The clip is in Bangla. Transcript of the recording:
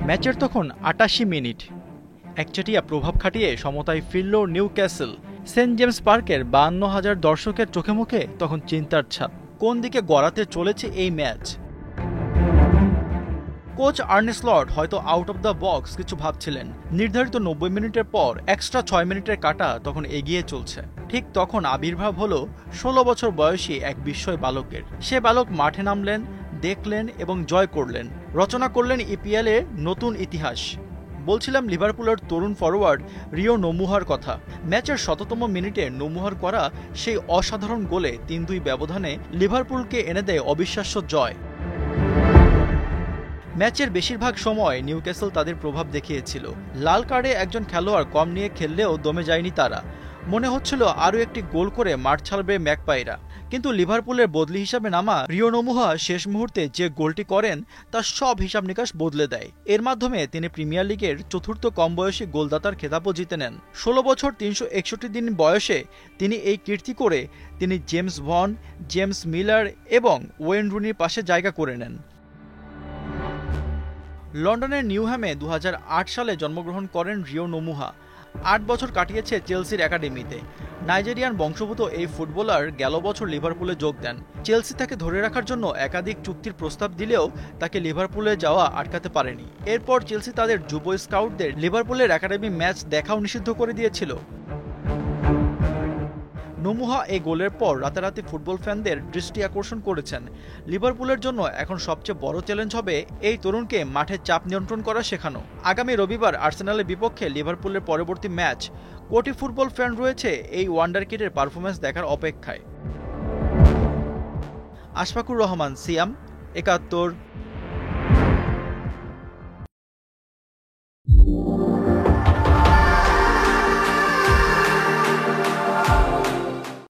ম্যাচের তখন ৮৮ মিনিট। একচেটিয়া প্রভাব খাটিয়ে সমতায় ফিরল নিউক্যাসল। সেন্ট জেমস পার্কের ৫২,০০০ দর্শকের চোখে মুখে তখন চিন্তার ছাপ। কোন দিকে গড়াতে চলেছে এই ম্যাচ? কোচ আর্নে স্লট হয়তো আউট অব দ্য বক্স কিছু ভাবছিলেন। নির্ধারিত ৯০ মিনিটের পর এক্সট্রা ৬ মিনিটের কাটা তখন এগিয়ে চলছে। ঠিক তখন আবির্ভাব হলো ১৬ বছর বয়সী এক বিস্ময় বালকের। সে বালক মাঠে নামলেন, দেখলেন এবং জয় করলেন। রচনা করলেন ইপিএল এর নতুন ইতিহাস। বলছিলাম লিভারপুলের তরুণ ফরোয়ার্ড রিও নোমুহার কথা। ম্যাচের ১০০তম মিনিটে নোমুহার করা সেই অসাধারণ গোলে ৩-২ ব্যবধানে লিভারপুলকে এনে দেয় অবিশ্বাস্য জয়। ম্যাচের বেশিরভাগ সময় নিউক্যাসল তাদের প্রভাব দেখিয়েছিল। লাল কার্ডে একজন খেলোয়াড় কম নিয়ে খেললেও দমে যায়নি তারা। মনে হচ্ছিল আরও একটি গোল করে মাঠ ছাড়বে ম্যাকপাইরা। কিন্তু লিভারপুলের বদলি হিসাবে নামা রিও নোমুহা শেষ মুহূর্তে যে গোলটি করেন তার সব হিসাব নিকাশ বদলে দেয়। এর মাধ্যমে তিনি প্রিমিয়ার লিগের চতুর্থ কম বয়সী গোলদাতার খেতাবও জিতে নেন। ১৬ বছর ৩৬১ দিন বয়সে তিনি এই কীর্তি করে তিনি জেমস ভন, জেমস মিলার এবং ওয়েন রুনির পাশে জায়গা করে নেন। লন্ডনের নিউহ্যামে ২০০৮ সালে জন্মগ্রহণ করেন রিও নোমুহা। ৮ বছর কাটিয়েছে চেলসির একাডেমিতে। নাইজেরিয়ান বংশোদ্ভূত এই ফুটবলার গেল বছর লিভারপুলে যোগ দেন। চেলসি তাকে ধরে রাখার জন্য একাধিক চুক্তির প্রস্তাব দিলেও তাকে লিভারপুলে যাওয়া আটকাতে পারেনি। এরপর চেলসি তাদের যুব স্কাউটদের লিভারপুলের একাডেমি ম্যাচ দেখাও নিষিদ্ধ করে দিয়েছিল। নোমুহা এই গোলের পর রাতারাতি ফুটবল ফ্যানদের দৃষ্টি আকর্ষণ করেছেন। লিভারপুলের জন্য এখন সবচেয়ে বড় চ্যালেঞ্জ হবে এই তরুণকে মাঠে চাপ নিয়ন্ত্রণ করা শেখানো। আগামী রবিবার আর্সেনালের বিপক্ষে লিভারপুলের পরবর্তী ম্যাচ। কোটি ফুটবল ফ্যান রয়েছে এই ওয়ান্ডার কিডের পারফরম্যান্স দেখার অপেক্ষায়। আশফাকুর রহমান, সিয়াম, ৭১।